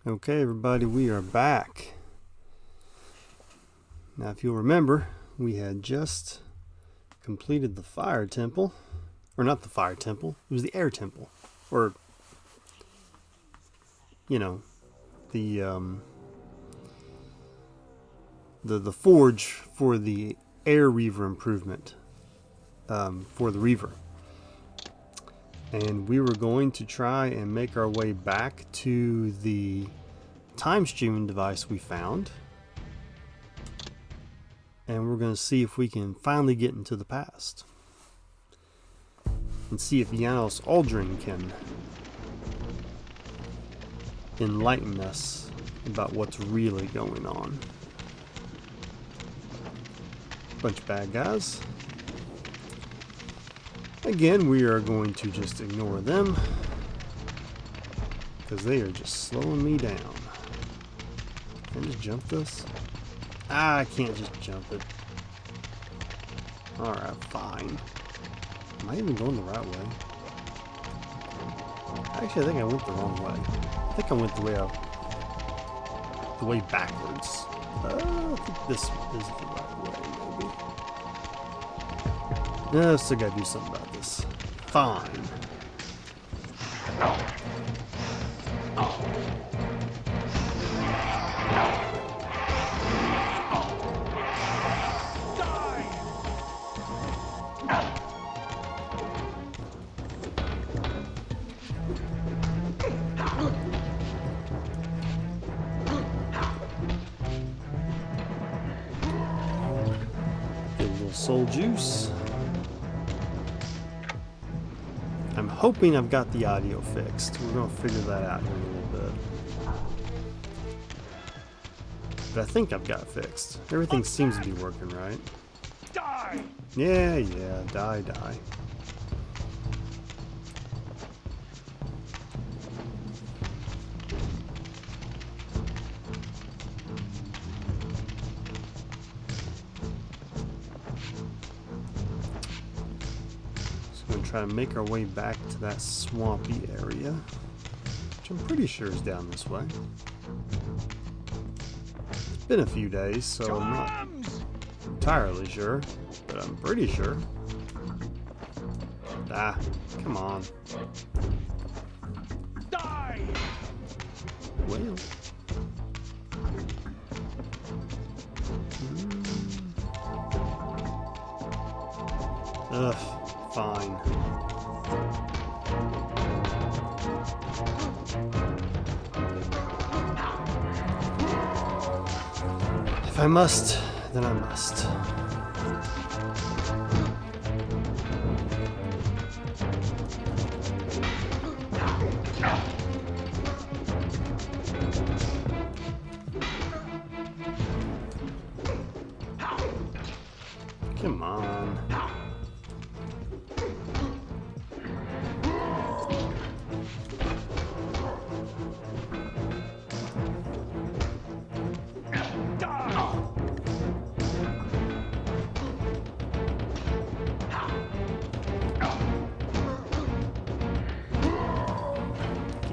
Okay, everybody, we are back. Now, if you'll remember, we had just completed the fire temple. Or not the fire temple, it was the air temple. Or, you know, the forge for the air Reaver improvement for the Reaver. And we were going to try and make our way back to the time streaming device we found. And we're going to see if we can finally get into the past. And see if Janos Audren can enlighten us about what's really going on. Bunch of bad guys. Again, we are going to just ignore them because they are just slowing me down. Can I just jump this? I can't just jump it. Alright, fine. Am I even going the right way? Actually, I think I went the wrong way. I think I went the way backwards. I think this is the right way, maybe. No, still gotta do something about this. Fine. Get a little soul juice. I'm hoping I've got the audio fixed. We're going to figure that out in a little bit. But I think I've got it fixed. Everything seems to be working right. Die! Yeah, die. So we're going to try to make our way back to that swampy area, which I'm pretty sure is down this way. It's been a few days, so I'm not entirely sure, but I'm pretty sure. Ah, come on. Die! Well. Ugh, fine. If I must, then I must. Come on.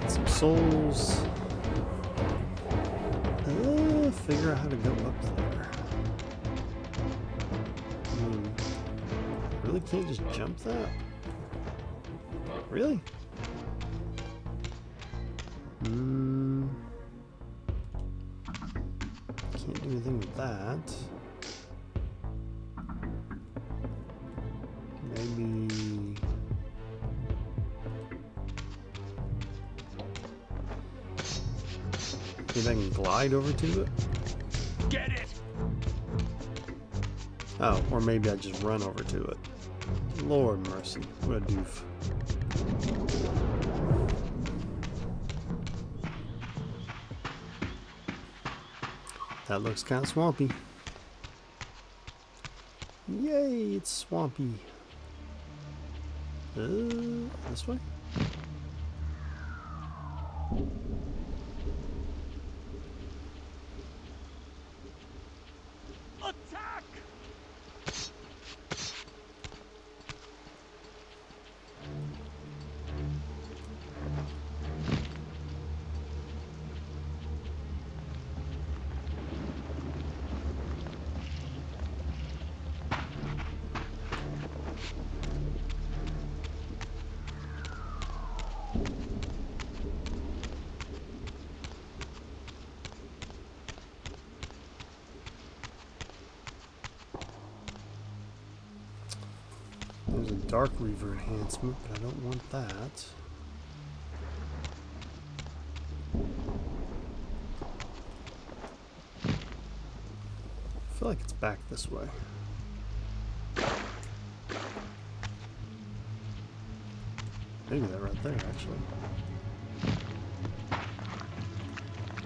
Get some souls. Figure out how to go up there. Really can't just jump that? Really? Can't do anything with that. Maybe I can glide over to it? Get it! Oh, or maybe I just run over to it. Lord mercy, what a doof. That looks kind of swampy. Yay, it's swampy. This way? Attack! There's a dark Reaver enhancement, but I don't want that. I feel like it's back this way. Maybe that right there, actually.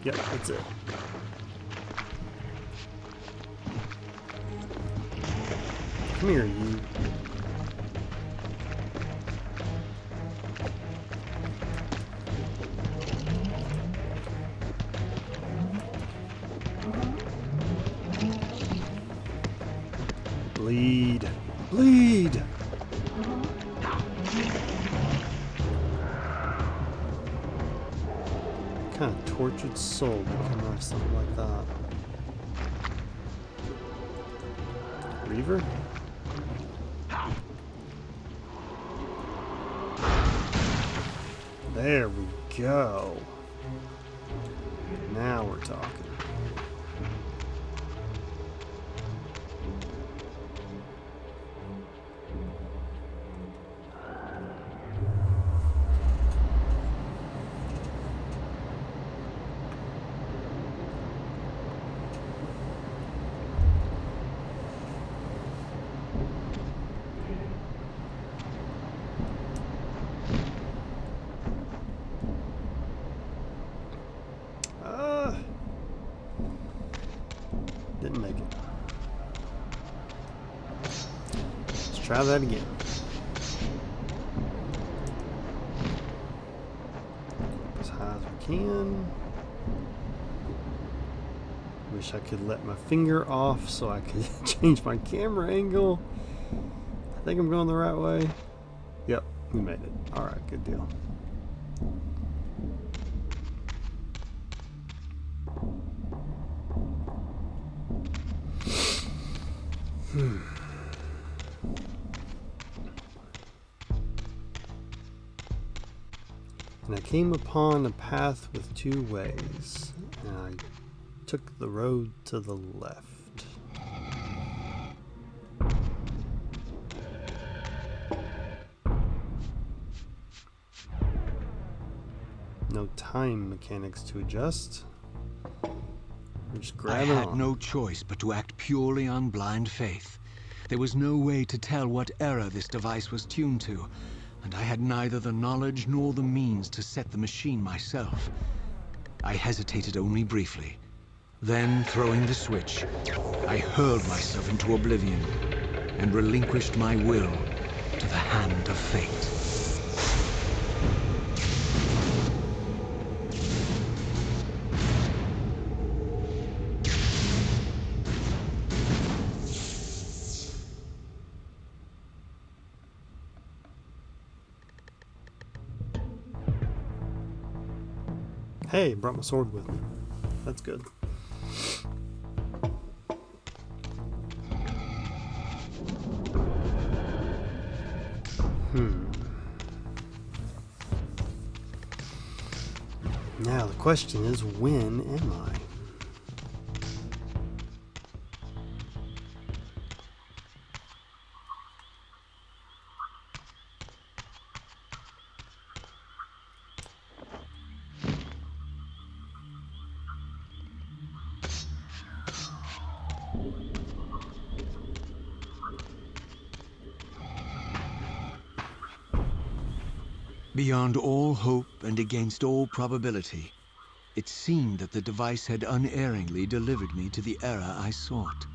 Yep, that's it. Come here, you. Bleed. Bleed! What kind of tortured soul would come out of something like that? Reaver? There we go. Now we're talking. Didn't make it. Let's try that again. As high as we can. Wish I could let my finger off so I could change my camera angle. I think I'm going the right way. Yep, we made it. Alright, good deal. And I came upon a path with two ways, and I took the road to the left. No time mechanics to adjust. We're just I grabbing had on. no choice but to act purely on blind faith. There was no way to tell what error this device was tuned to, and I had neither the knowledge nor the means to set the machine myself. I hesitated only briefly. Then, throwing the switch, I hurled myself into oblivion and relinquished my will to the hand of fate. Hey, brought my sword with me. That's good. Now the question is, when am I? Beyond all hope and against all probability, it seemed that the device had unerringly delivered me to the era I sought.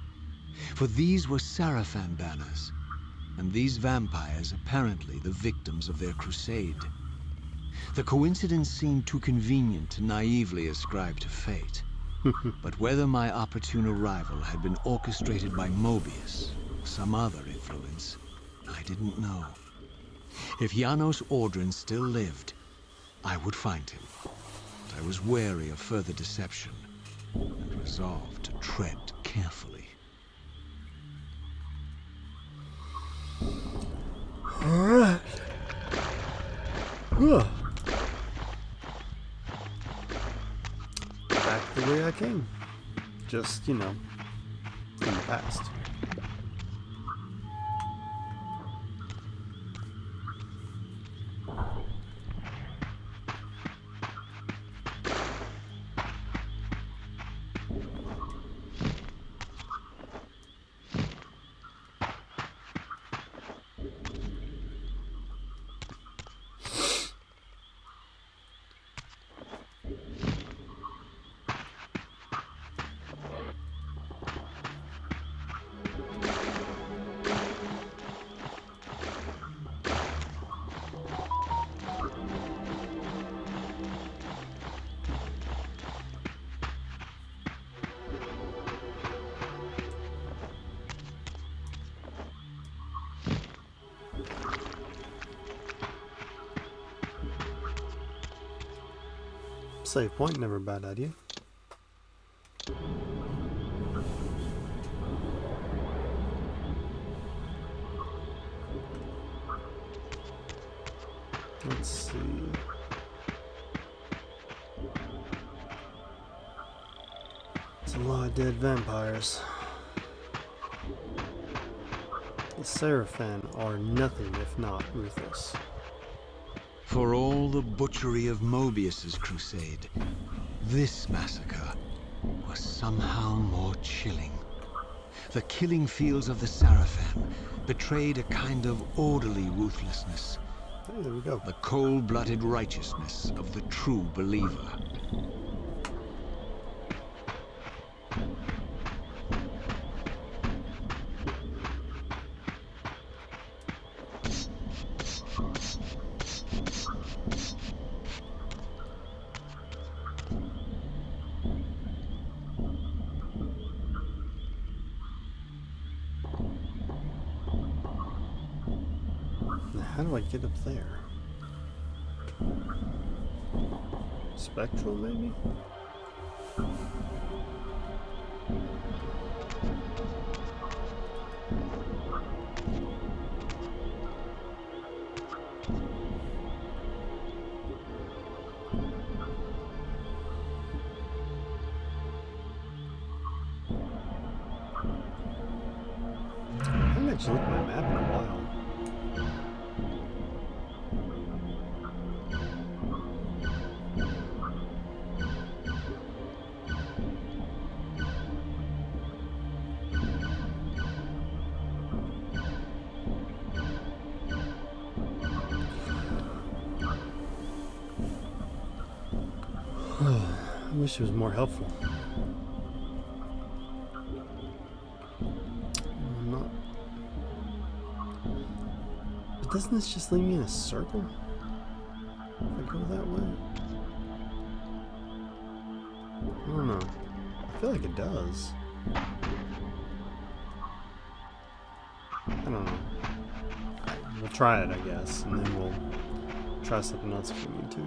For these were Seraphim banners, and these vampires apparently the victims of their crusade. The coincidence seemed too convenient to naively ascribe to fate. But whether my opportune arrival had been orchestrated by Mobius or some other influence, I didn't know. If Janos Audren still lived, I would find him. But I was wary of further deception and resolved to tread carefully. Alright. Back the way I came. Just, in the past. save point, never a bad idea. Let's see. It's a lot of dead vampires. The Seraphin are nothing if not ruthless. For all the butchery of Mobius's crusade, this massacre was somehow more chilling. The killing fields of the Seraphin betrayed a kind of orderly ruthlessness. Hey, there we go. The cold-blooded righteousness of the true believer. Now, how do I get up there? Spectral, maybe? I haven't actually looked at my map in a while. I wish it was more helpful. I'm not. But doesn't this just leave me in a circle? If I go that way? I don't know. I feel like it does. I don't know. We'll try it, I guess, and then we'll try something else if we need to.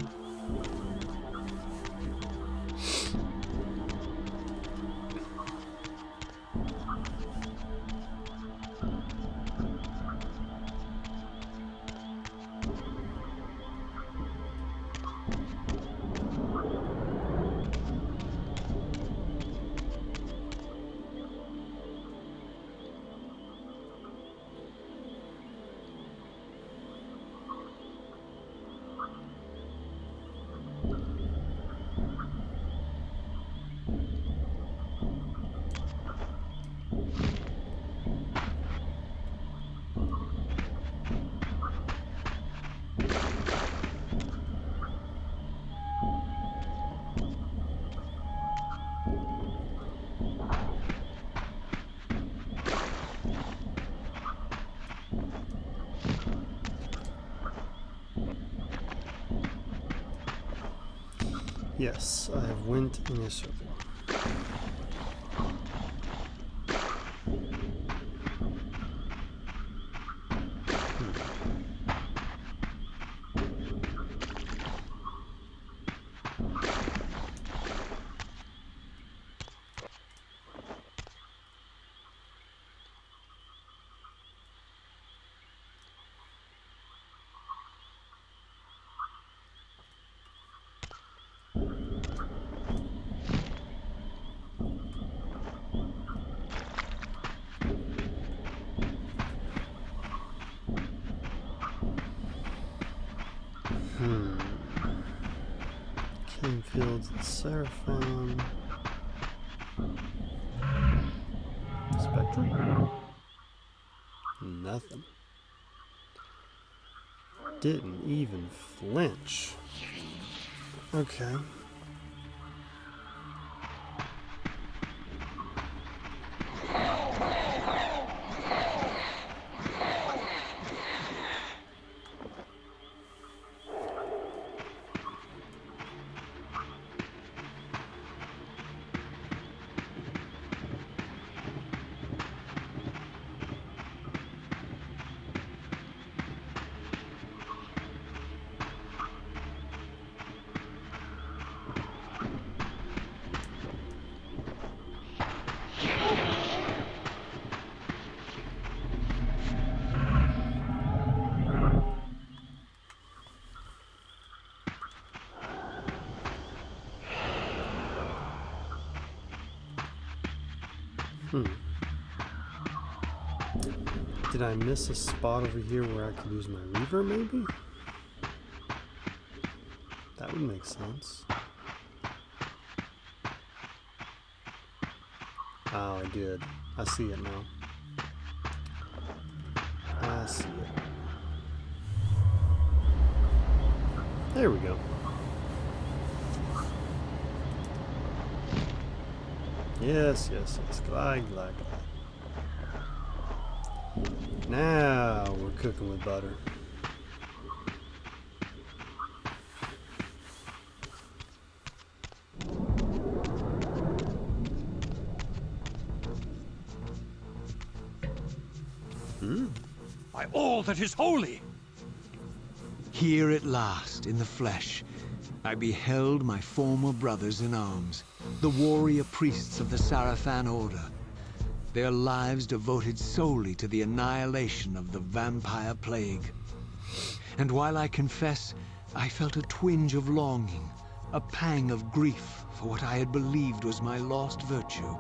Yes, I have went in a circle. Killing fields and Seraphim. Spectrum? Nothing. Didn't even flinch. Okay. Hmm. Did I miss a spot over here where I could use my Reaver, maybe? That would make sense. Oh, I did. I see it now. I see it. There we go. Yes, yes, yes. Glide, glide, glide. Now we're cooking with butter. By all that is holy! Here at last, in the flesh, I beheld my former brothers in arms, the warrior priests of the Sarafan Order, their lives devoted solely to the annihilation of the vampire plague. And while I confess, I felt a twinge of longing, a pang of grief for what I had believed was my lost virtue,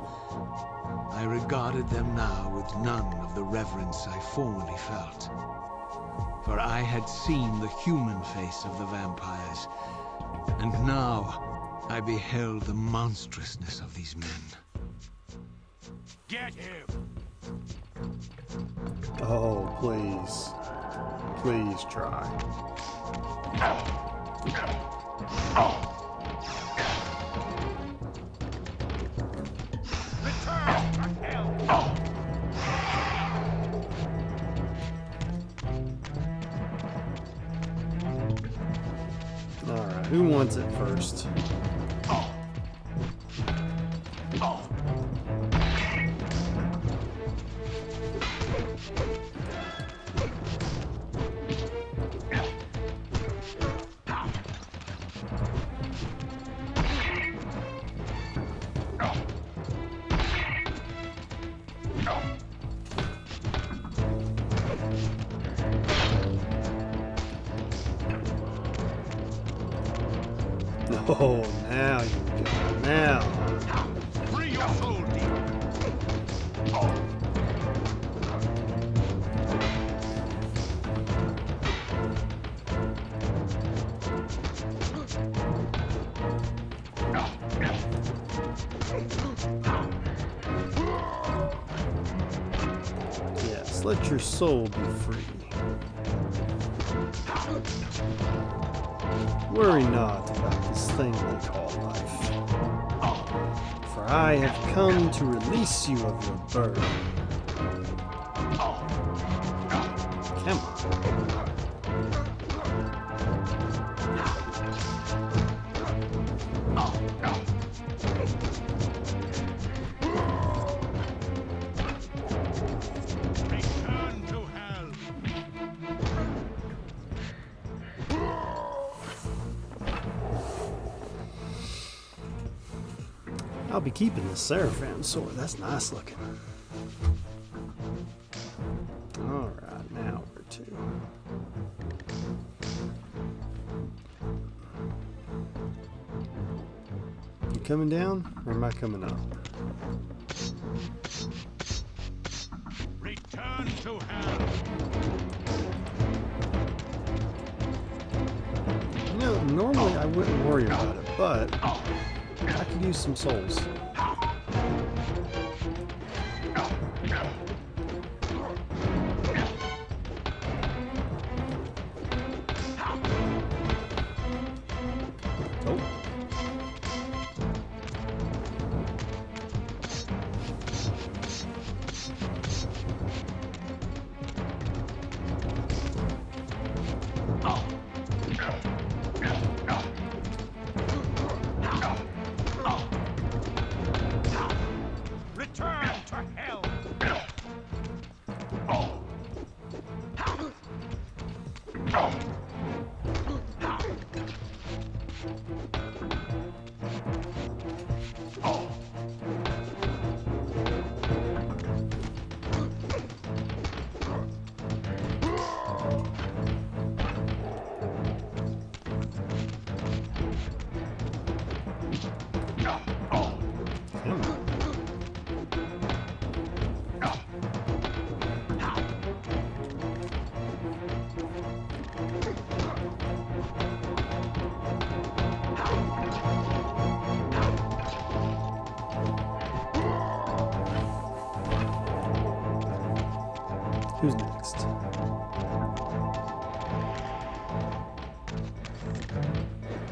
I regarded them now with none of the reverence I formerly felt. For I had seen the human face of the vampires, and now I beheld the monstrousness of these men. Get him! Oh, please. Please try. Return to hell! Alright, who wants it first? Oh, now you go. Now. Free your soul, demon! Yes, let your soul be free. Worry not about this thing they call life, for I have come to release you of your burden. Come on. Return to hell! I'll be keeping the Sarafan sword. That's nice looking. Alright, now where to? You coming down, or am I coming up? Return to hell! You know, normally I wouldn't worry about it, but I could use some souls. Oh. Return to hell! Come on.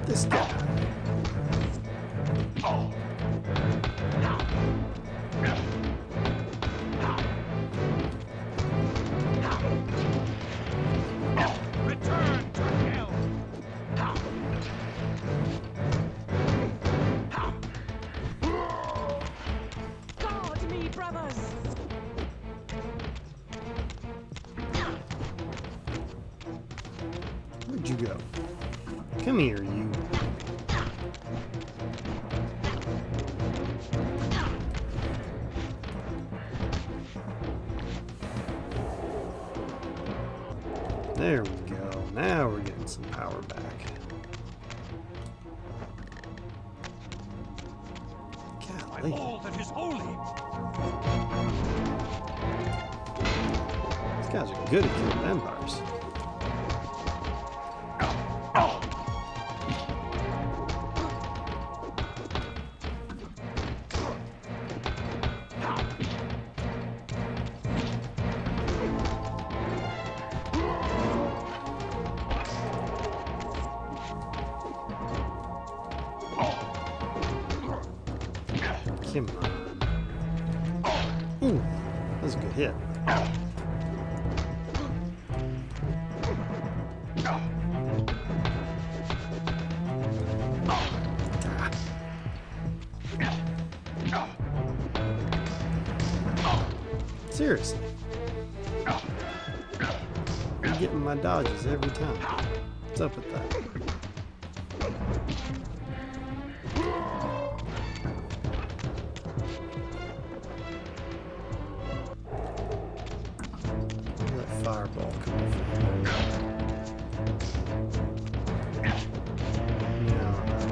This guy. Return to hell! Guard me, brothers! Where'd you go? Come here, you. There we go. Now we're getting some power back. By Golly. all that is holy! These guys are good at killing vampires. Come on. Ooh, that was a good hit. Seriously. I'm getting my dodges every time. What's up with that? Where's that fireball coming from?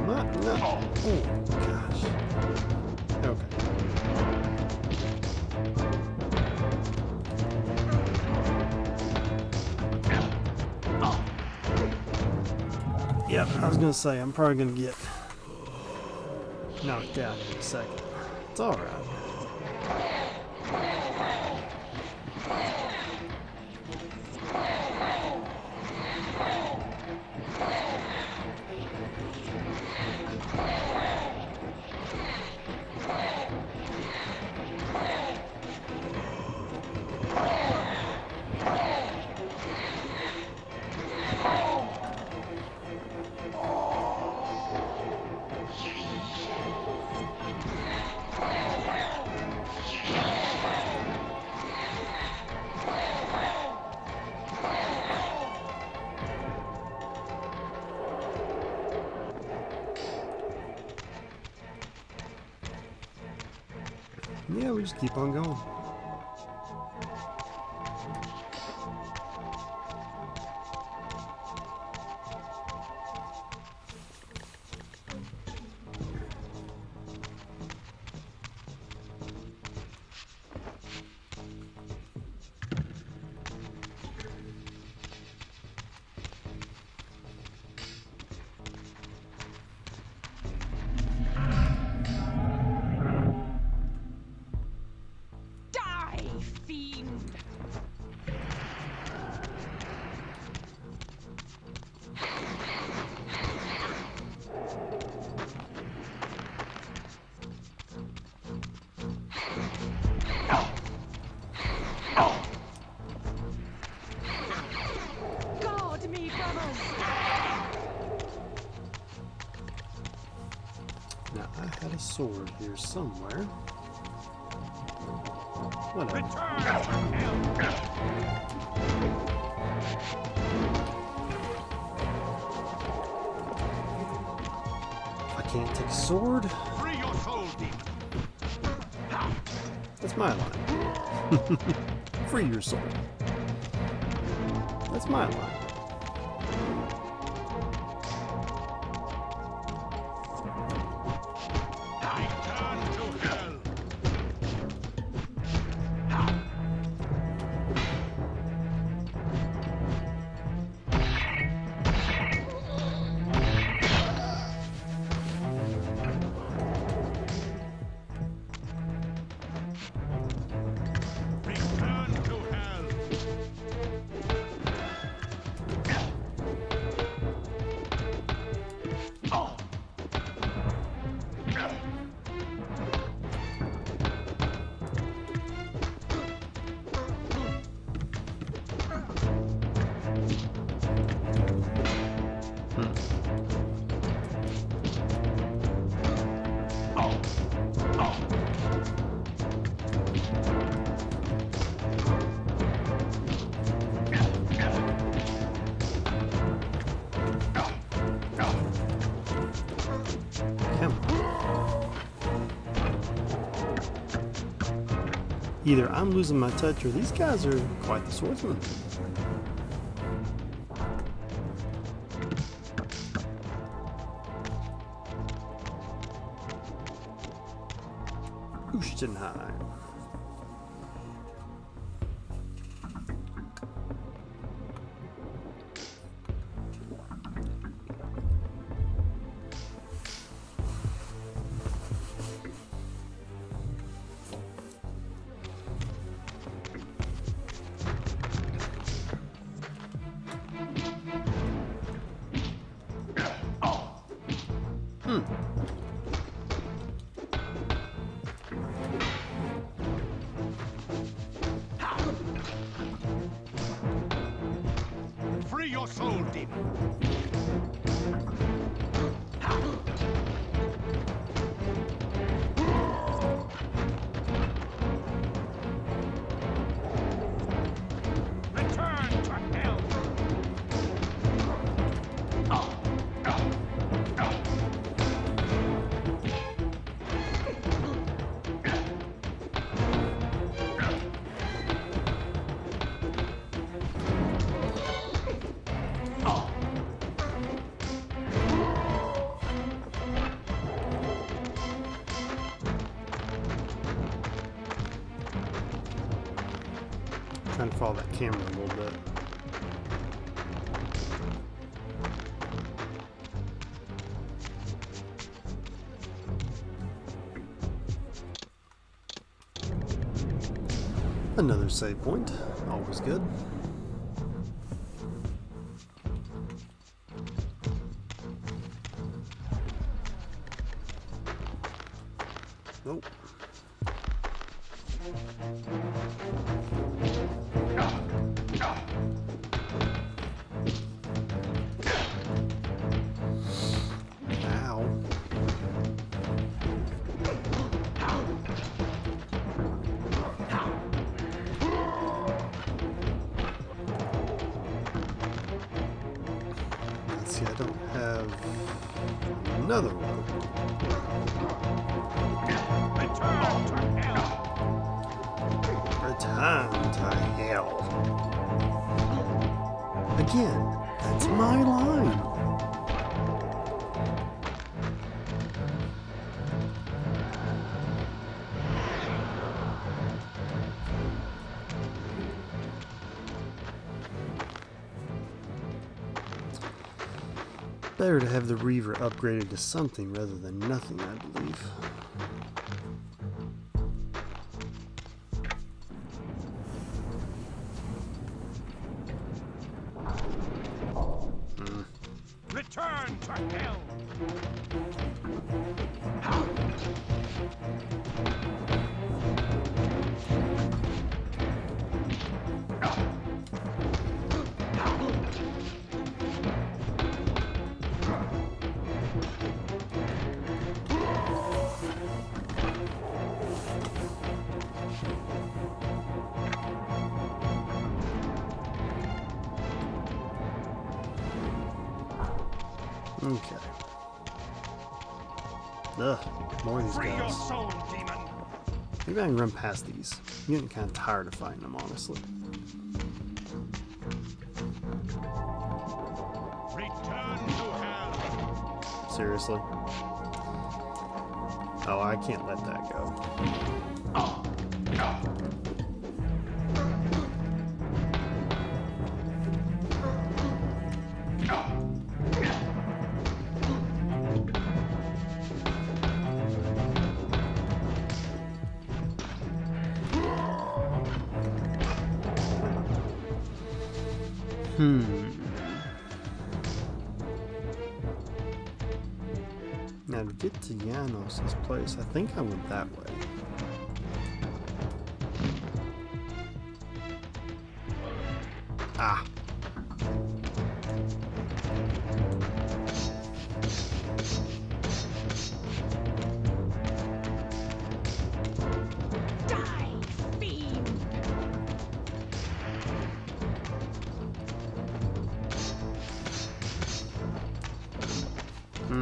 No. Oh, gosh. Okay. Yep, I was gonna say, I'm probably gonna get knocked out in a second. It's alright. Yeah, we just keep on going. Die, fiend! Guard me, brothers! Now, I had a sword here somewhere. Whatever. Return to hell! I can't take a sword. Free your soul, demon! That's my line. Free your soul. That's my line. I turn to hell! Return to hell! Either I'm losing my touch or these guys are quite the swordsmen. Ustenheim. Free your soul, demon. Return to hell. Trying to follow that camera a little bit. Another save point, always good. Nope. Ow. Let's see, I don't have another one. Return to hell. Return to hell. Again, that's my line. Better to have the Reaver upgraded to something rather than nothing, I believe. Return to hell. Okay. Ugh, more of these Free your guys. soul, demon. Maybe I can run past these. I'm getting kind of tired of fighting them, honestly. Return to hell. Seriously? Oh, I can't let that go. Now to get to Janos' place, I think I went that way. Ah. Die, fiend!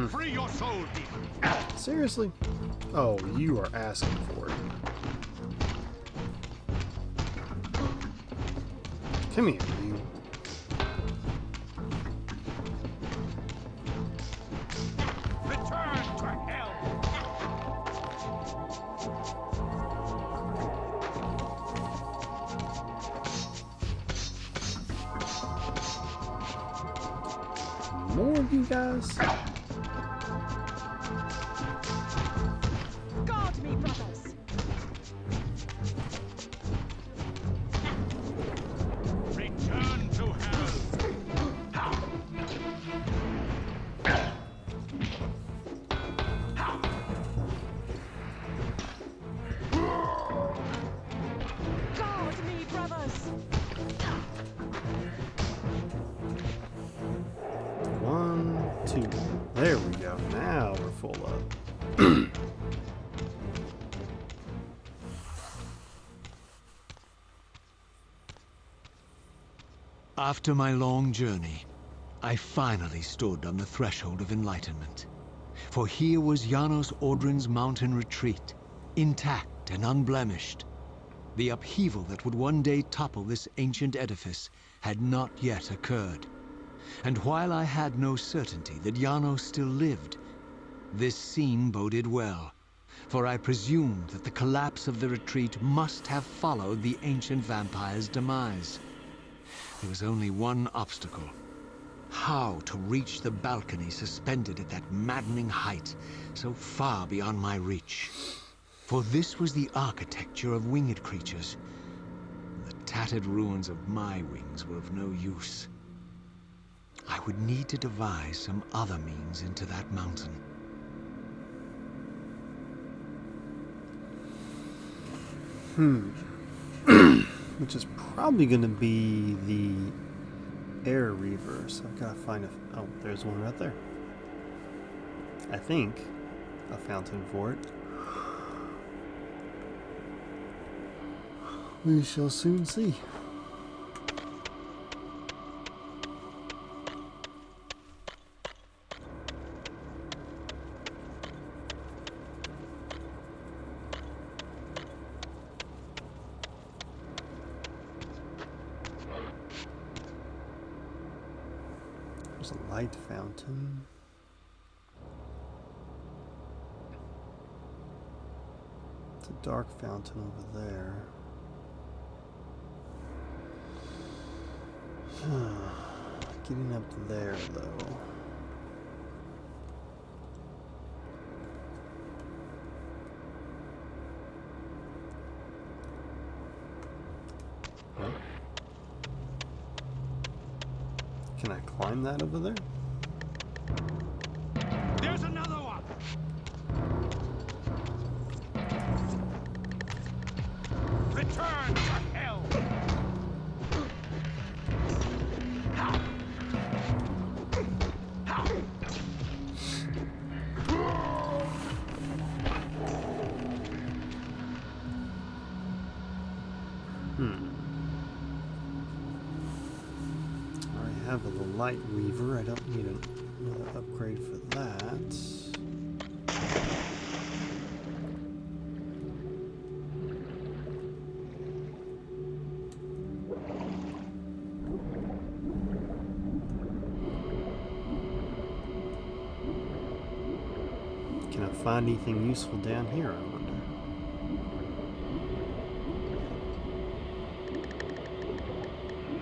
Free your soul, demon. Seriously? Oh, you are asking for it. Come here, you. Return to hell! More of you guys? Guard me, brothers. Return to hell! Guard me, brothers. 1, 2. There we go. Now we're full up. After my long journey, I finally stood on the threshold of enlightenment. For here was Janos Audren's mountain retreat, intact and unblemished. The upheaval that would one day topple this ancient edifice had not yet occurred. And while I had no certainty that Janos still lived, this scene boded well, for I presumed that the collapse of the retreat must have followed the ancient vampire's demise. There was only one obstacle: how to reach the balcony suspended at that maddening height, so far beyond my reach. For this was the architecture of winged creatures. The tattered ruins of my wings were of no use. I would need to devise some other means into that mountain. Which is probably going to be the Air Reaver. So I've got to find a... Oh, there's one right there. I think a fountain for it. We shall soon see. There's a light fountain. It's a dark fountain over there. Getting up to there, though. Huh? Can I climb that over there? There's another one! Return to hell! I already have a light Reaver. I don't need another upgrade for that. Can I find anything useful down here, I wonder?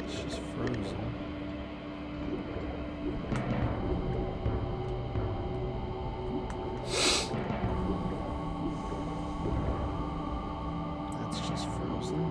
It's just frozen. That's just frozen.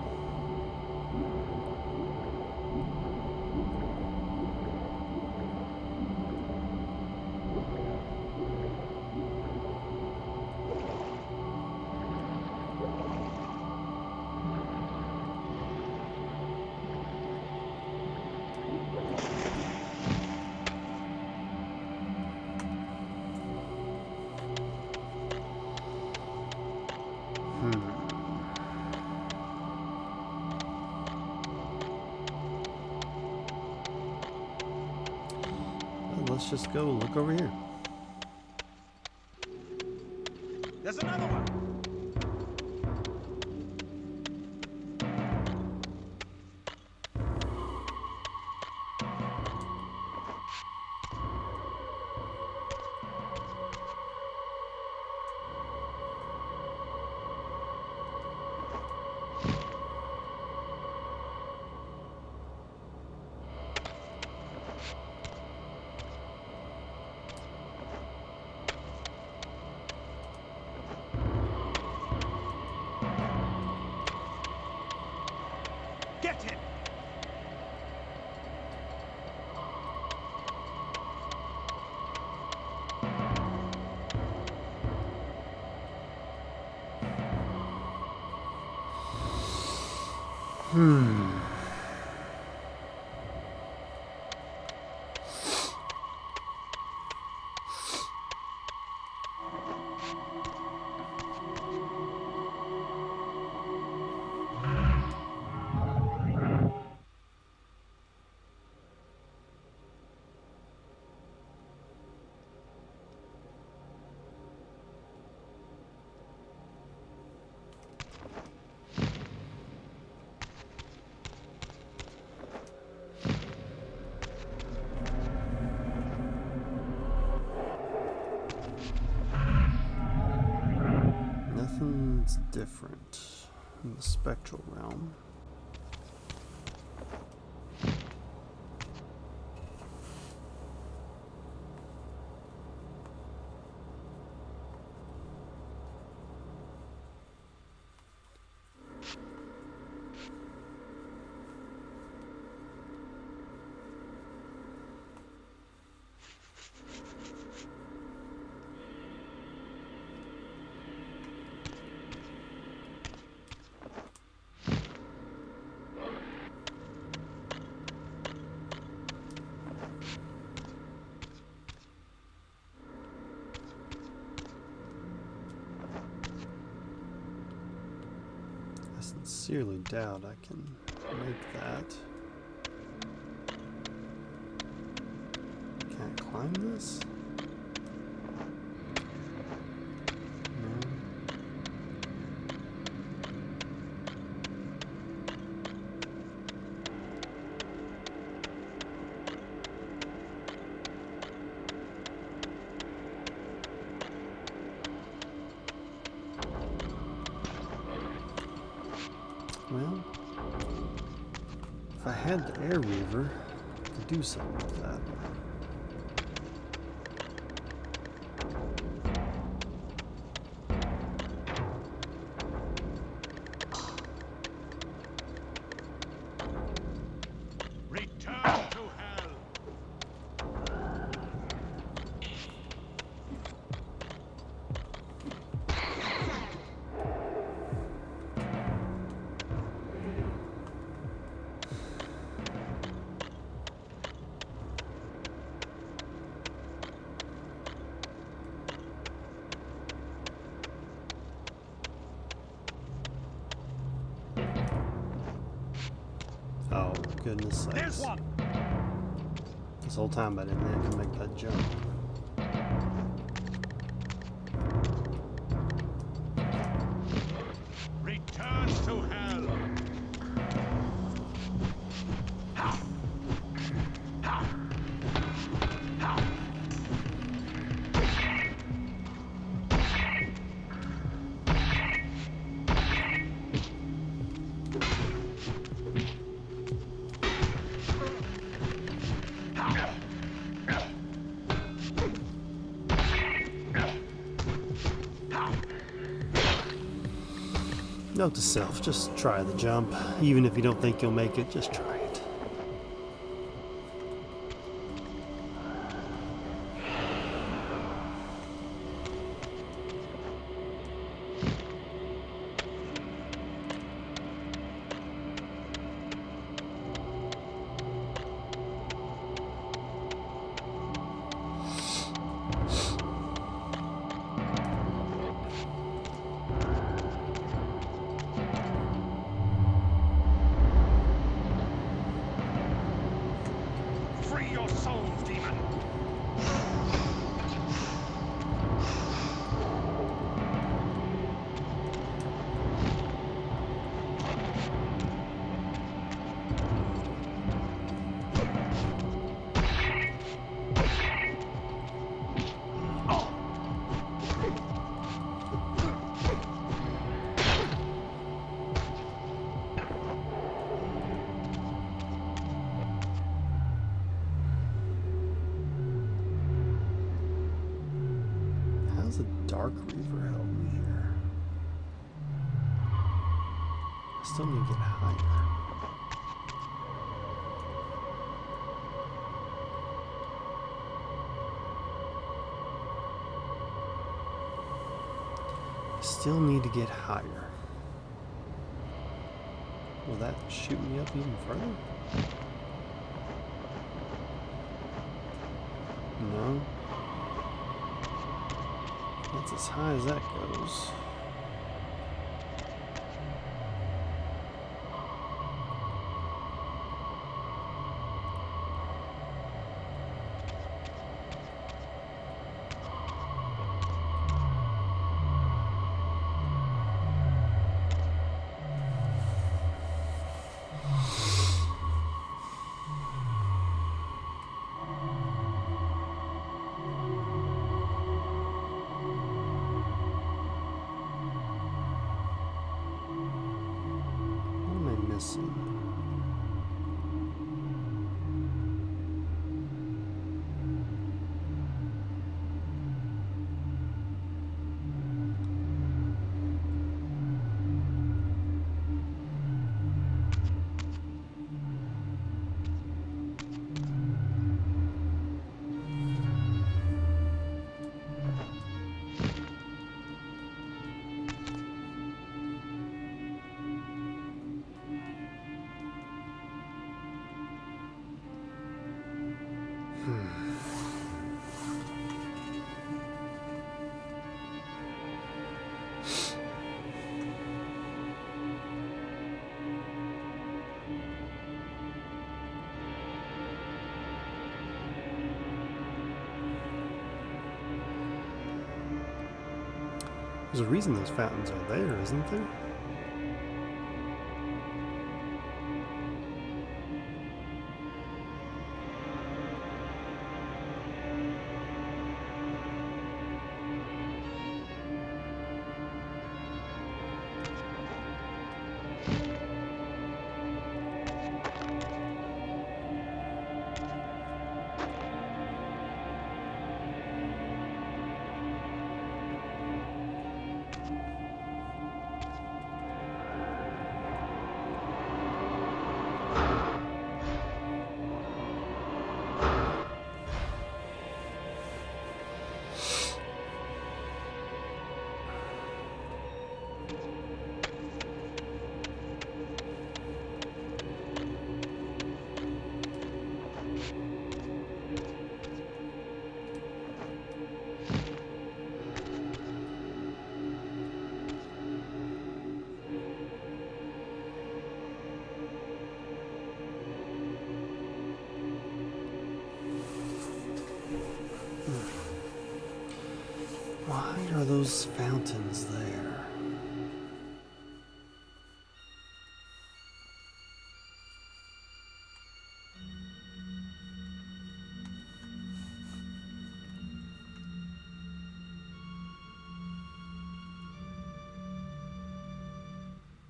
Let's just go look over here. There's another one! Hmm. Nothing's different in the spectral realm. I sincerely doubt I can make that. Can I climb this? No. Well, if I had the Air Reaver, I could do something with that. Return to hell. Oh, goodness There's sakes. one. This whole time I didn't think I could make that jump. Returns to hell. Note to self, just try the jump. Even if you don't think you'll make it, just try it. Free your souls, demon. How's the Dark Reaver help me here? I still need to get higher. I still need to get higher. Will that shoot me up even further? No. That's as high as that goes. There's a reason those fountains are there, isn't there? Why are those fountains there?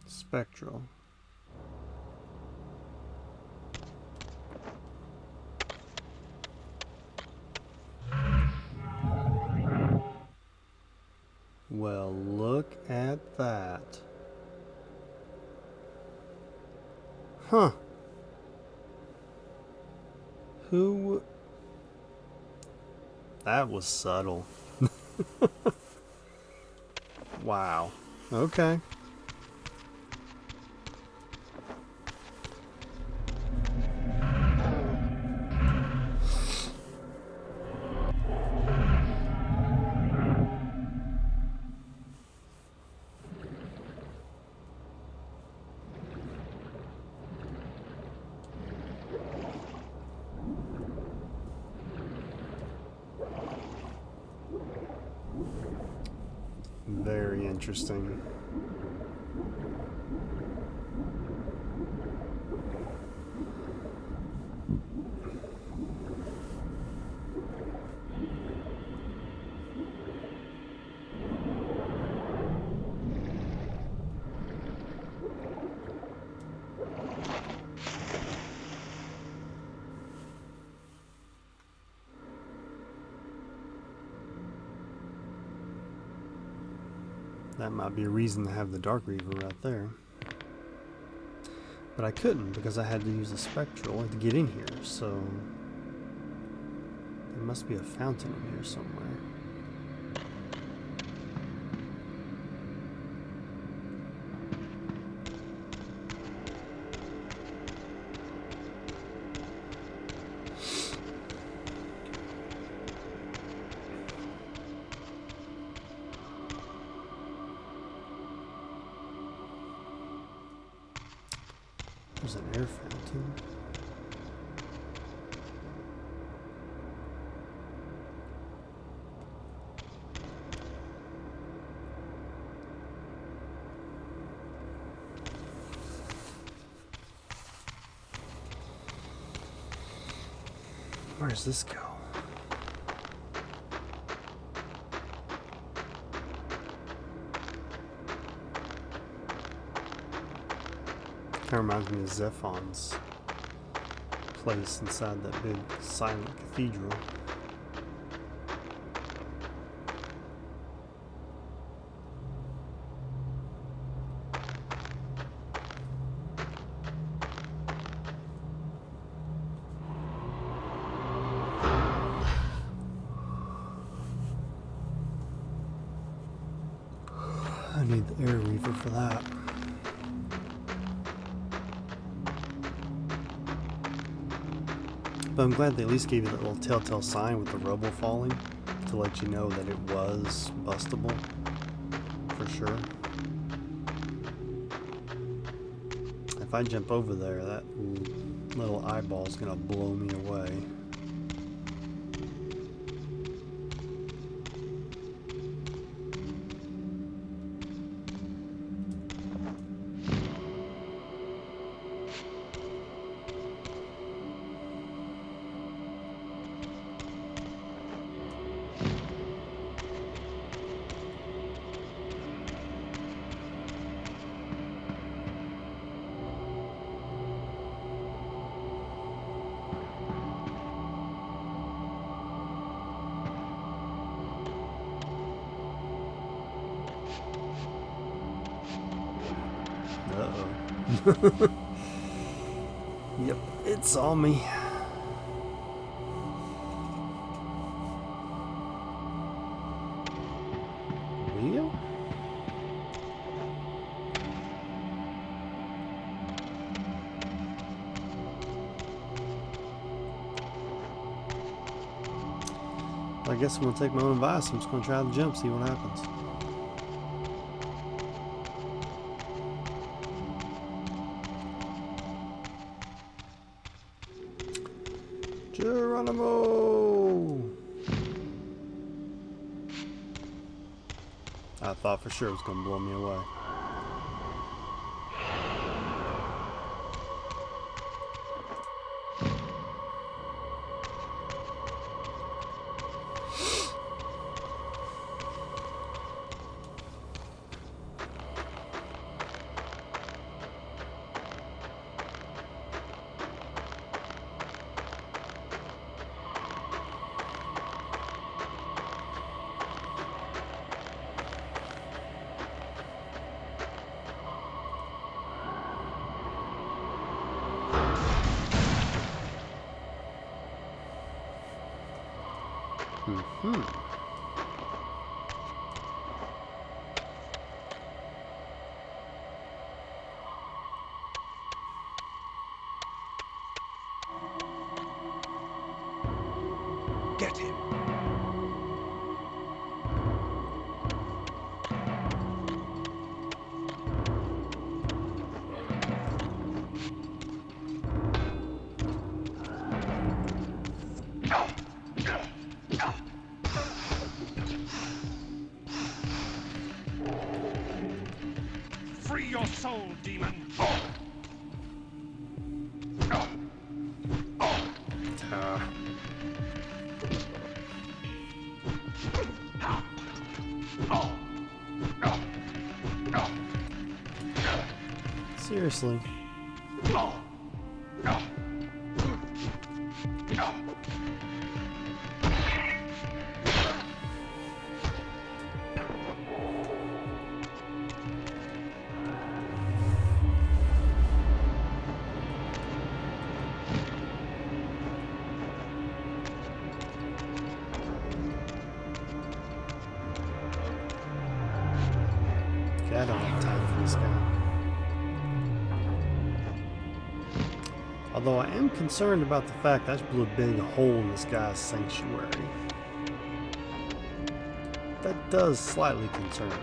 Spectral. Well, look at that. Huh. Who... That was subtle. Wow. Okay. Very interesting. That might be a reason to have the Dark Reaver right there. But I couldn't because I had to use a Spectral to get in here, so there must be a fountain in here somewhere. There's an air fountain. Where does this go? Kind of reminds me of Zephon's place inside that big silent cathedral. I need the Air Reaver for that. But I'm glad they at least gave you that little telltale sign with the rubble falling to let you know that it was bustable for sure. If I jump over there, that little eyeball is gonna blow me away. Uh-oh. Yep, it saw me. Leo? I guess I'm gonna take my own advice. I'm just gonna try the jump, see what happens. Geronimo! I thought for sure it was gonna blow me away. Get him. Free your soul, demon. Seriously. Okay, I don't have time for this guy. Although I am concerned about the fact that I just blew a big hole in this guy's sanctuary. That does slightly concern me.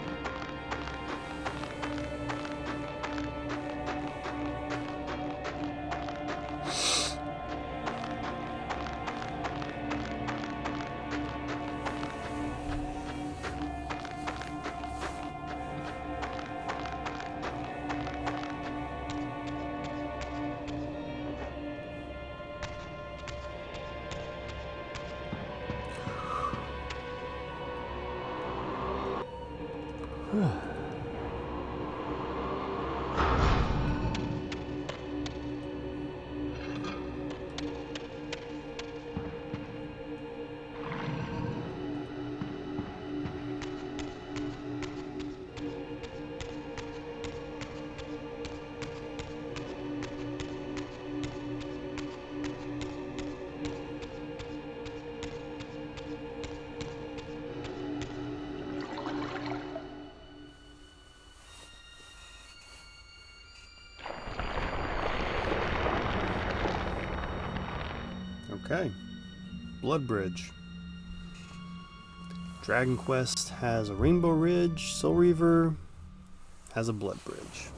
Okay. Blood Bridge. Dragon Quest has a Rainbow Ridge. Soul Reaver has a Blood Bridge.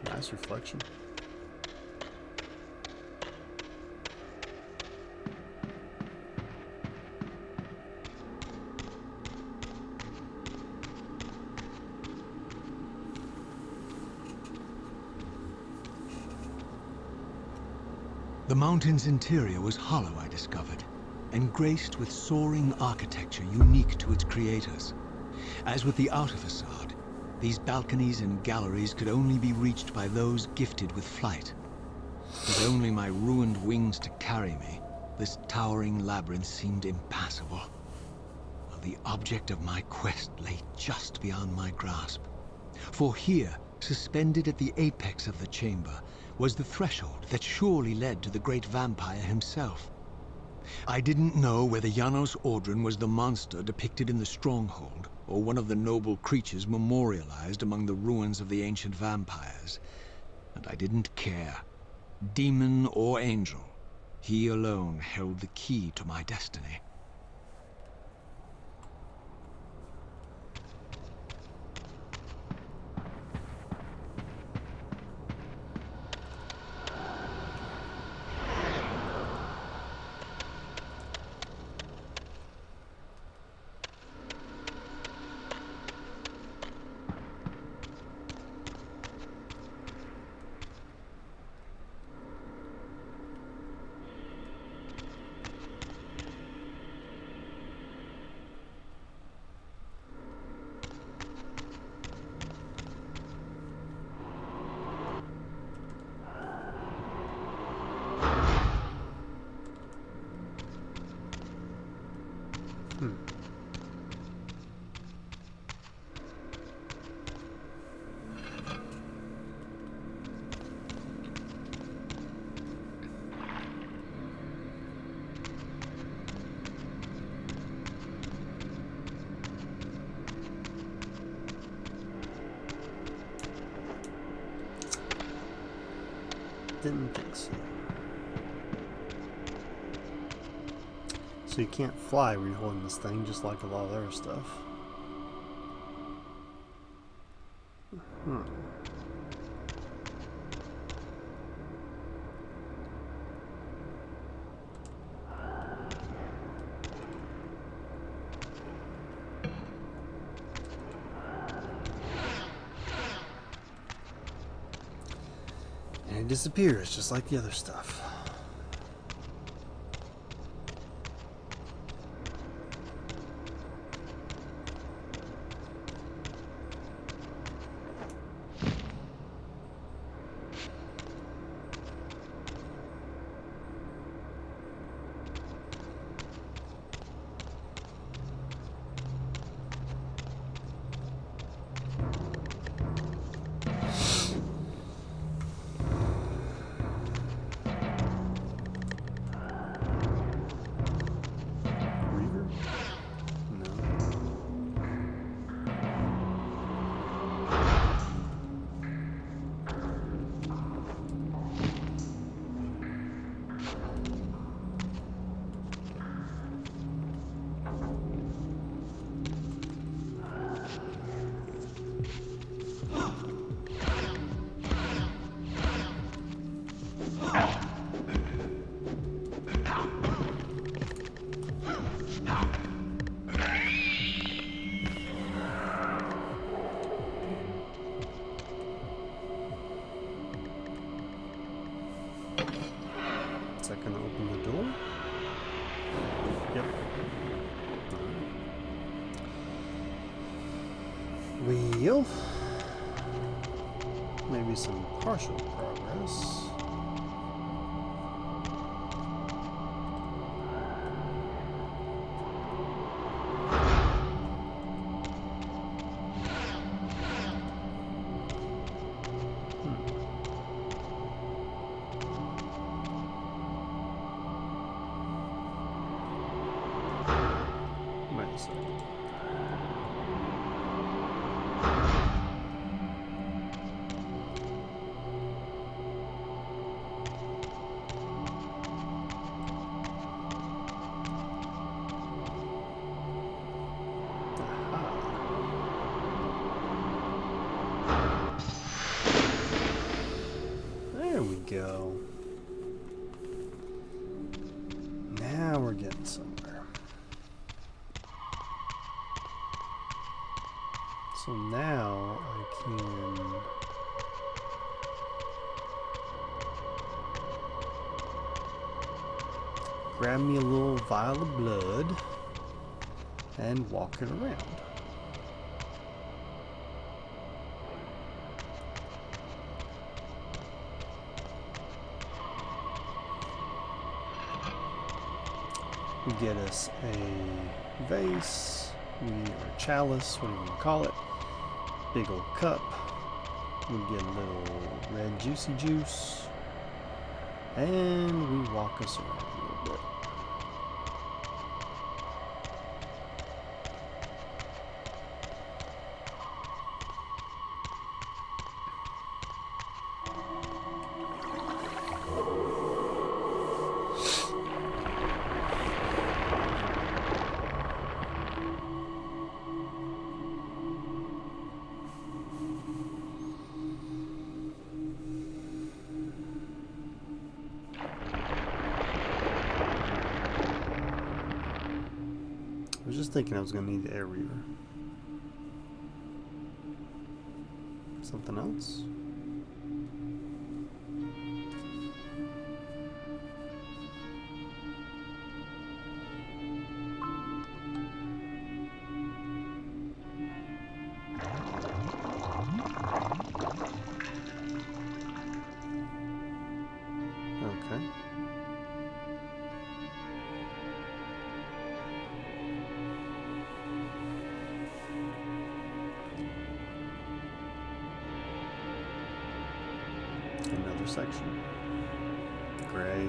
Nice reflection. The mountain's interior was hollow, I discovered, and graced with soaring architecture unique to its creators. As with the outer facade, these balconies and galleries could only be reached by those gifted with flight. With only my ruined wings to carry me, this towering labyrinth seemed impassable, while the object of my quest lay just beyond my grasp. For here, suspended at the apex of the chamber, was the threshold that surely led to the great vampire himself. I didn't know whether Janos Audren was the monster depicted in the stronghold, or one of the noble creatures memorialized among the ruins of the ancient vampires. And I didn't care. Demon or angel, he alone held the key to my destiny. Didn't think so. So you can't fly when you're holding this thing, just like a lot of other stuff. And it disappears, just like the other stuff. go. Maybe some partial progress. Wait a second. There we go. Now we're getting somewhere. So now I can grab me a little vial of blood and walk it around. We get us a vase, or chalice, whatever you call it. Big old cup. We get a little red juicy juice. And we walk us around a little bit. I was just thinking I was going to need the Air Reaver. Something else? Okay. Another section. Gray.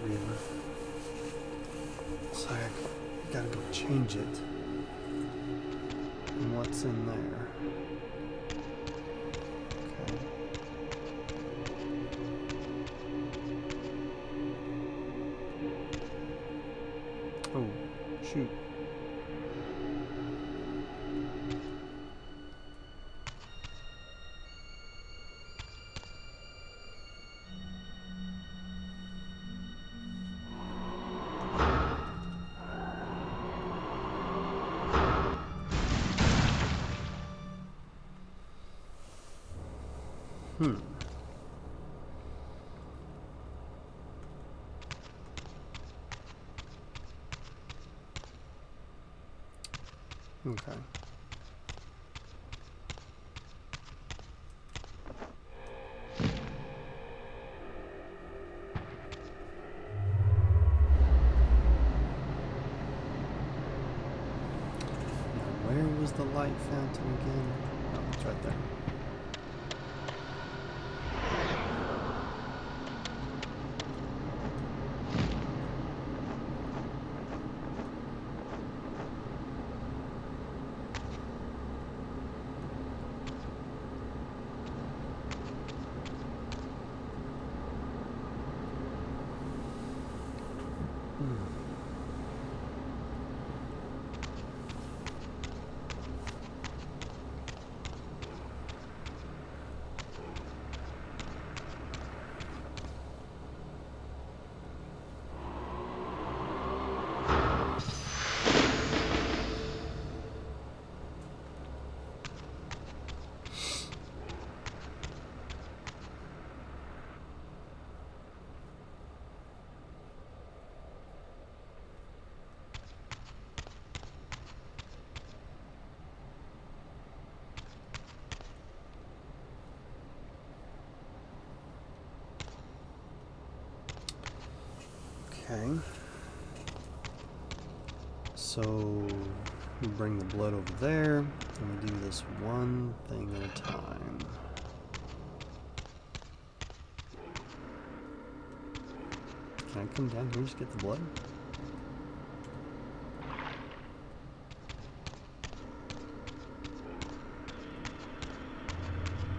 Reaver. So I gotta go change it. And what's in there? Okay. Oh, shoot. Okay. Now, where was the light fountain again? Oh, it's right there. Okay. So we bring the blood over there, and we do this one thing at a time. Can I come down here and just get the blood?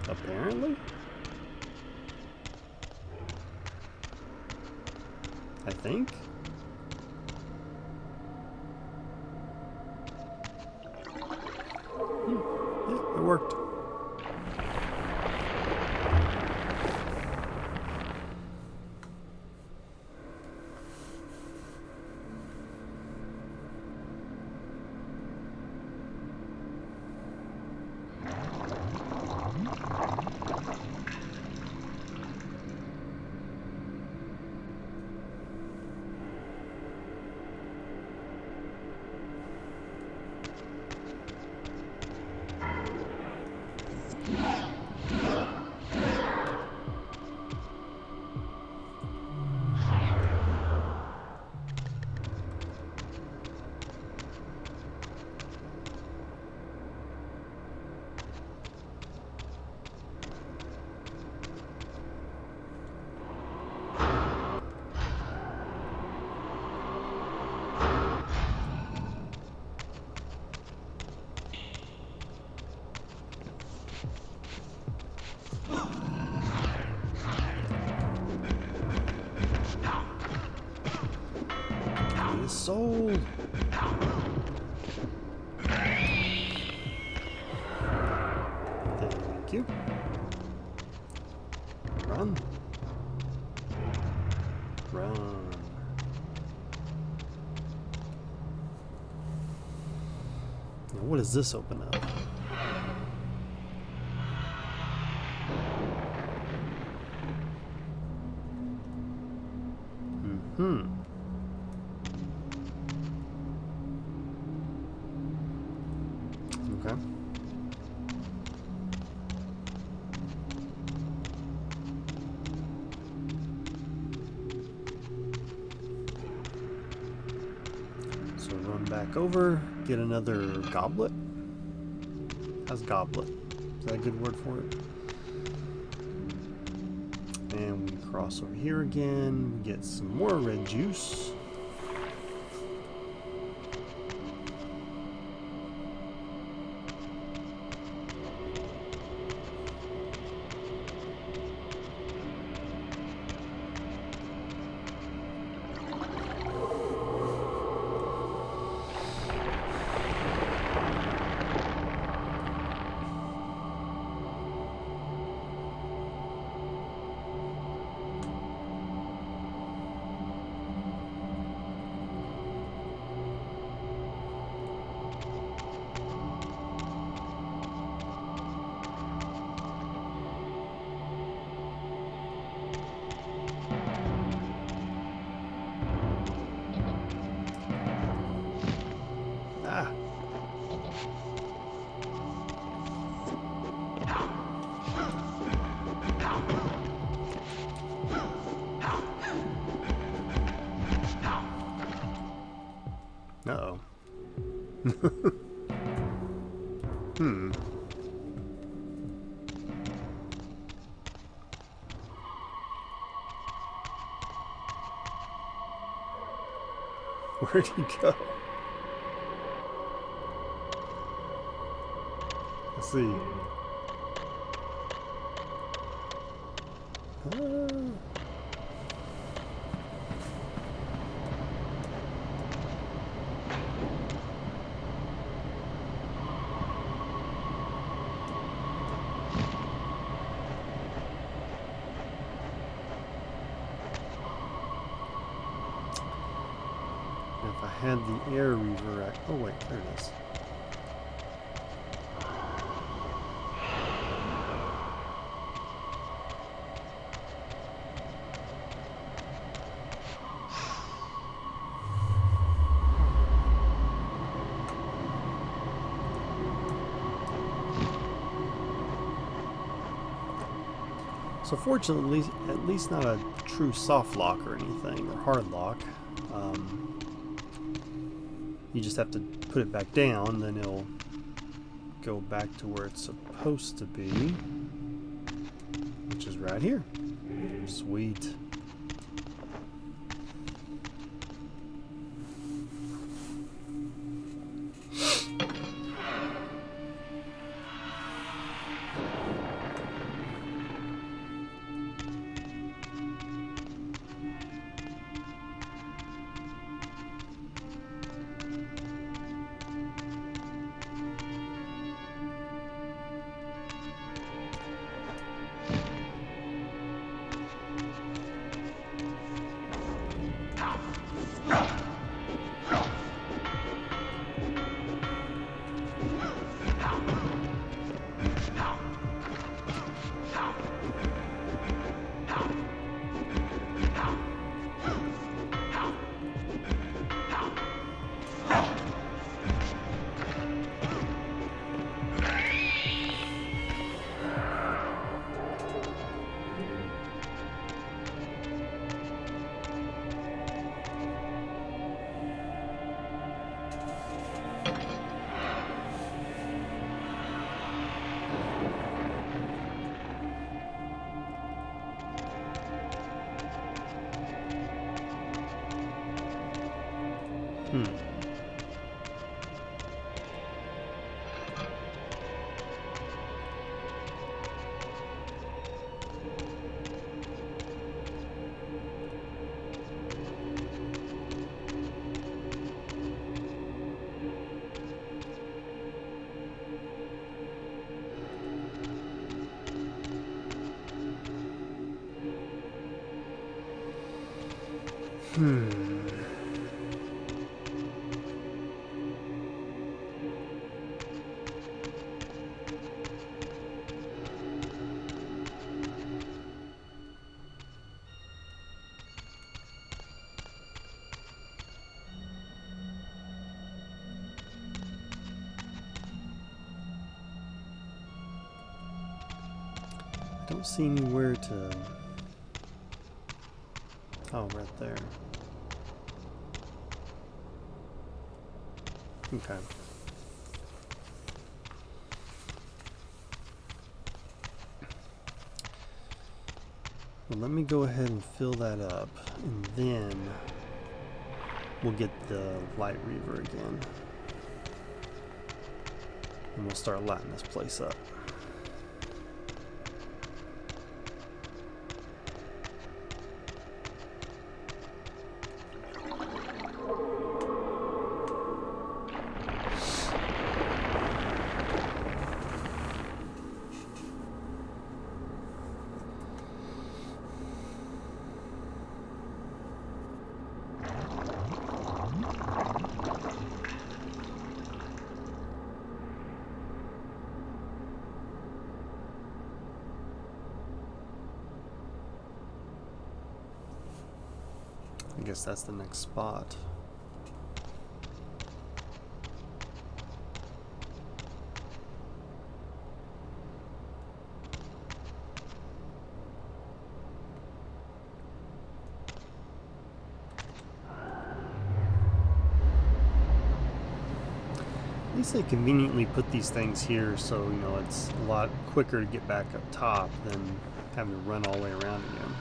Apparently? I think? Yeah, it worked. Sold. Thank you. Run. Run. Now what does this open up? Mm-hmm. Okay. So run back over, get another goblet. How's goblet? Is that a good word for it? And we cross over here again, we get some more red juice. Uh-oh. Where'd he go? Let's see. had the Air Reaver at... Oh wait, there it is. So fortunately, at least not a true soft lock or anything, or hard lock. You just have to put it back down, then it'll go back to where it's supposed to be, which is right here. Sweet. Don't see anywhere to... Oh, right there. Okay. Well, let me go ahead and fill that up, and then we'll get the Light Reaver again. And we'll start lighting this place up. I guess that's the next spot. At least they conveniently put these things here so, you know, it's a lot quicker to get back up top than having to run all the way around again.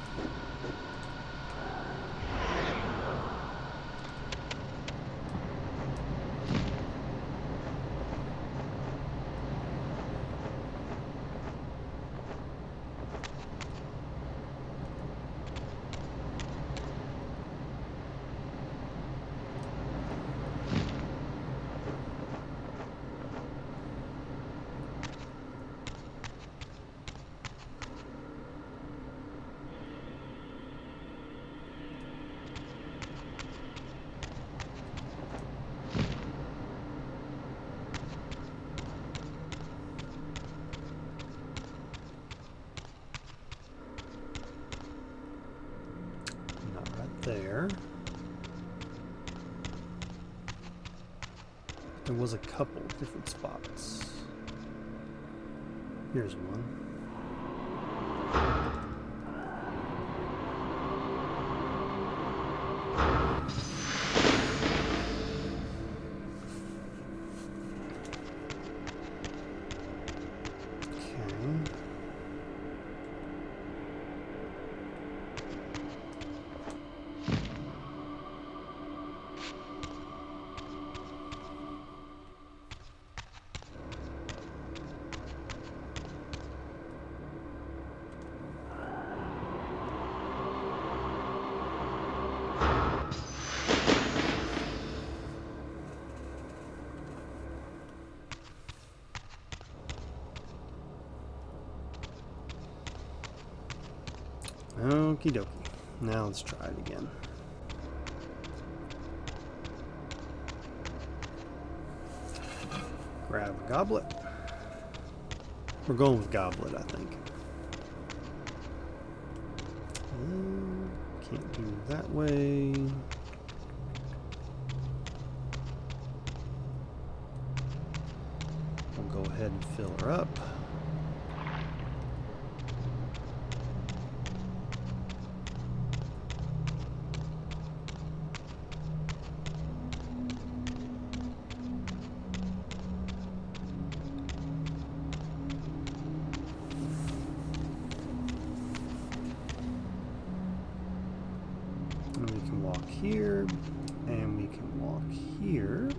there. There was a couple different spots. Here's one. Okie dokie. Now let's try it again. Grab a goblet. We're going with goblet, I think. Can't do that way. We'll go ahead and fill her up. Here, and we can walk here,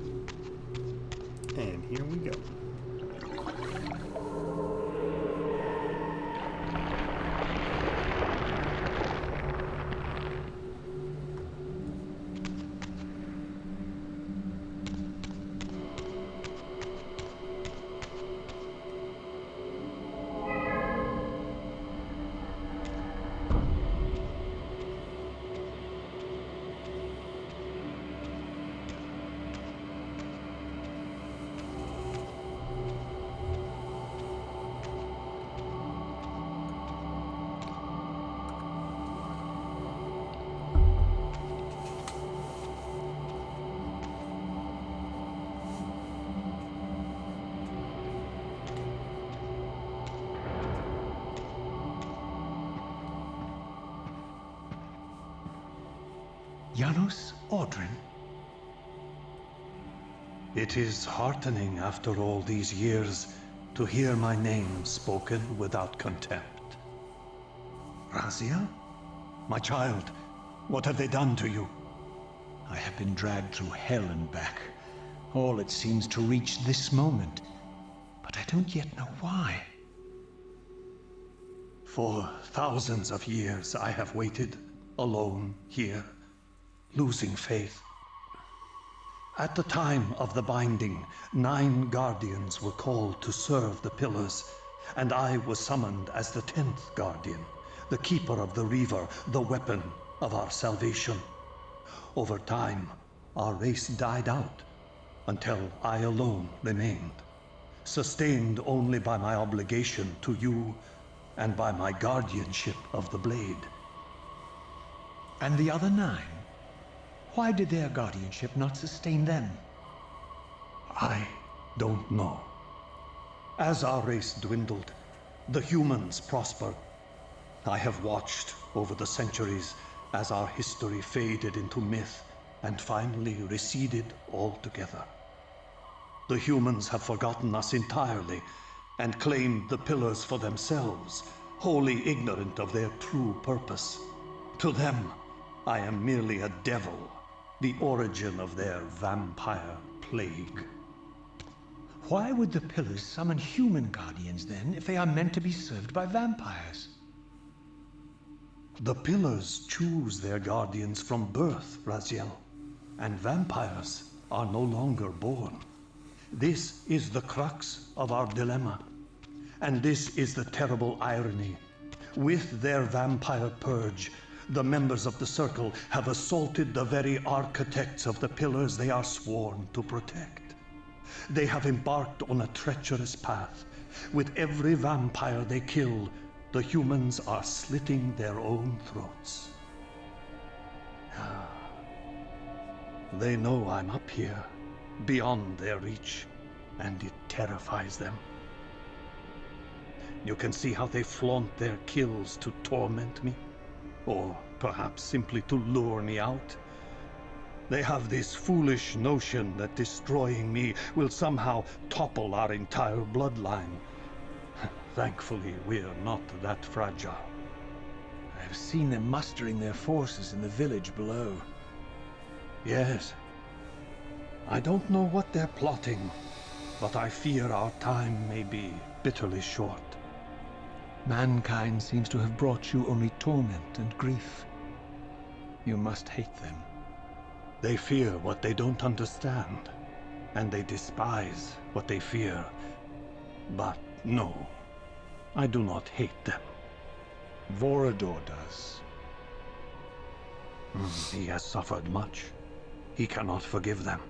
and here we go. Janos, Audren. It is heartening after all these years to hear my name spoken without contempt. Razia? My child, what have they done to you? I have been dragged through hell and back. All it seems to reach this moment. But I don't yet know why. For thousands of years I have waited, alone here, losing faith. At the time of the binding, 9 guardians were called to serve the pillars, and I was summoned as the 10th guardian, the keeper of the Reaver, the weapon of our salvation. Over time, our race died out, until I alone remained, sustained only by my obligation to you and by my guardianship of the blade. And the other 9? Why did their guardianship not sustain them? I don't know. As our race dwindled, the humans prospered. I have watched over the centuries as our history faded into myth and finally receded altogether. The humans have forgotten us entirely and claimed the pillars for themselves, wholly ignorant of their true purpose. To them, I am merely a devil, the origin of their vampire plague. Why would the pillars summon human guardians then, if they are meant to be served by vampires? The pillars choose their guardians from birth, Raziel, and vampires are no longer born. This is the crux of our dilemma, and this is the terrible irony. With their vampire purge, the members of the Circle have assaulted the very architects of the pillars they are sworn to protect. They have embarked on a treacherous path. With every vampire they kill, the humans are slitting their own throats. They know I'm up here, beyond their reach, and it terrifies them. You can see how they flaunt their kills to torment me, or perhaps simply to lure me out. They have this foolish notion that destroying me will somehow topple our entire bloodline. Thankfully, we're not that fragile. I've seen them mustering their forces in the village below. Yes. I don't know what they're plotting, but I fear our time may be bitterly short. Mankind seems to have brought you only torment and grief. You must hate them. They fear what they don't understand, and they despise what they fear. But no, I do not hate them. Vorador does. He has suffered much. He cannot forgive them.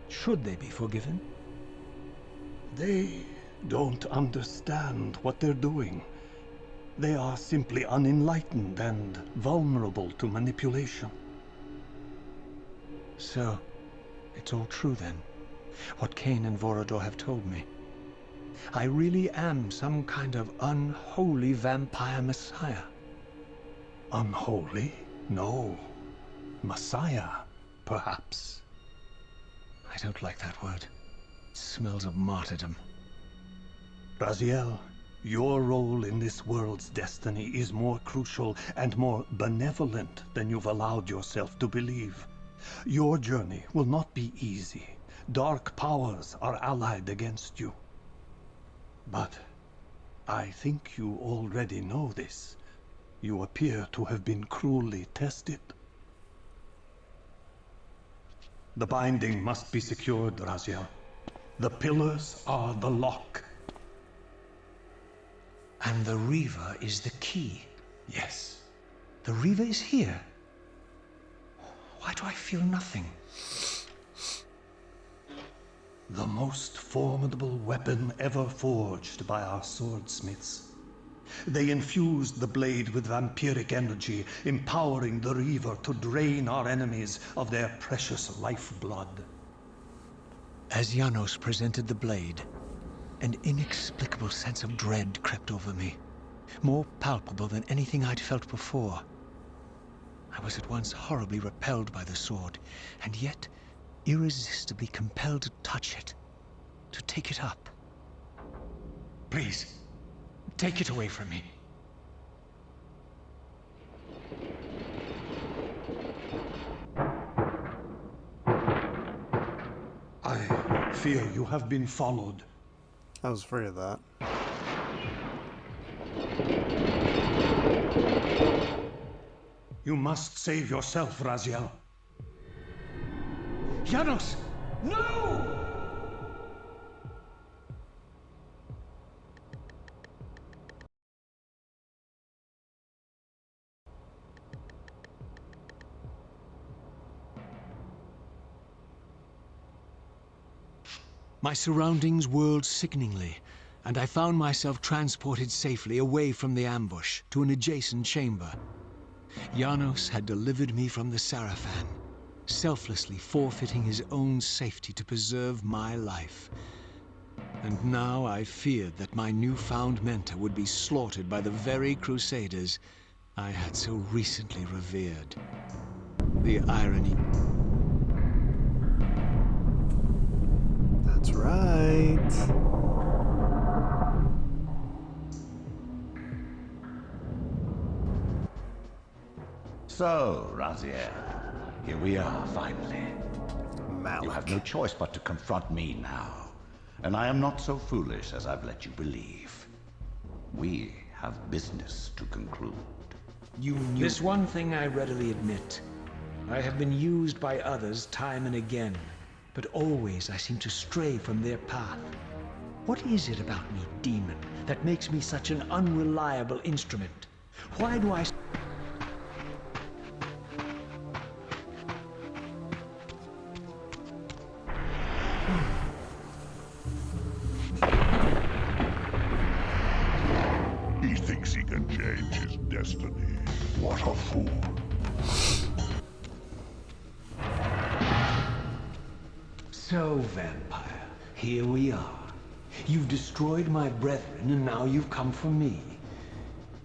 Should they be forgiven? They don't understand what they're doing. They are simply unenlightened and vulnerable to manipulation. So, it's all true then, what Cain and Vorador have told me. I really am some kind of unholy vampire messiah. Unholy? No. Messiah, perhaps. I don't like that word. It smells of martyrdom. Raziel, your role in this world's destiny is more crucial and more benevolent than you've allowed yourself to believe. Your journey will not be easy. Dark powers are allied against you. But I think you already know this. You appear to have been cruelly tested. The binding must be secured, Raziel. The pillars are the lock. And the Reaver is the key. Yes. The Reaver is here. Why do I feel nothing? The most formidable weapon ever forged by our swordsmiths. They infused the blade with vampiric energy, empowering the Reaver to drain our enemies of their precious lifeblood. As Janos presented the blade, an inexplicable sense of dread crept over me, more palpable than anything I'd felt before. I was at once horribly repelled by the sword, and yet irresistibly compelled to touch it, to take it up. Please, take it away from me. I fear you have been followed. I was afraid of that. You must save yourself, Raziel. Janos! No! My surroundings whirled sickeningly, and I found myself transported safely away from the ambush to an adjacent chamber. Janos had delivered me from the Sarafan, selflessly forfeiting his own safety to preserve my life. And now I feared that my newfound mentor would be slaughtered by the very crusaders I had so recently revered. The irony. That's right. So, Raziel, here we are, finally. Malik. You have no choice but to confront me now. And I am not so foolish as I've let you believe. We have business to conclude. This one thing I readily admit. I have been used by others time and again, but always I seem to stray from their path. What is it about me, demon, that makes me such an unreliable instrument? Why do I... He thinks he can change his destiny. What a fool. So, vampire, here we are. You've destroyed my brethren, and now you've come for me.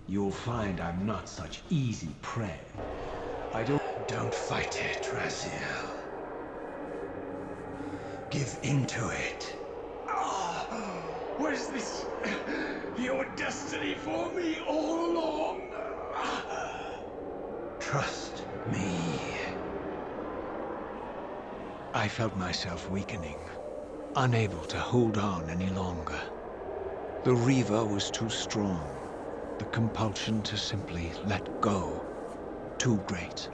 You'll find I'm not such easy prey. Don't fight it, Raziel. Give into it. Was this your destiny for me all along? Trust me. I felt myself weakening, unable to hold on any longer. The Reaver was too strong. The compulsion to simply let go, too great.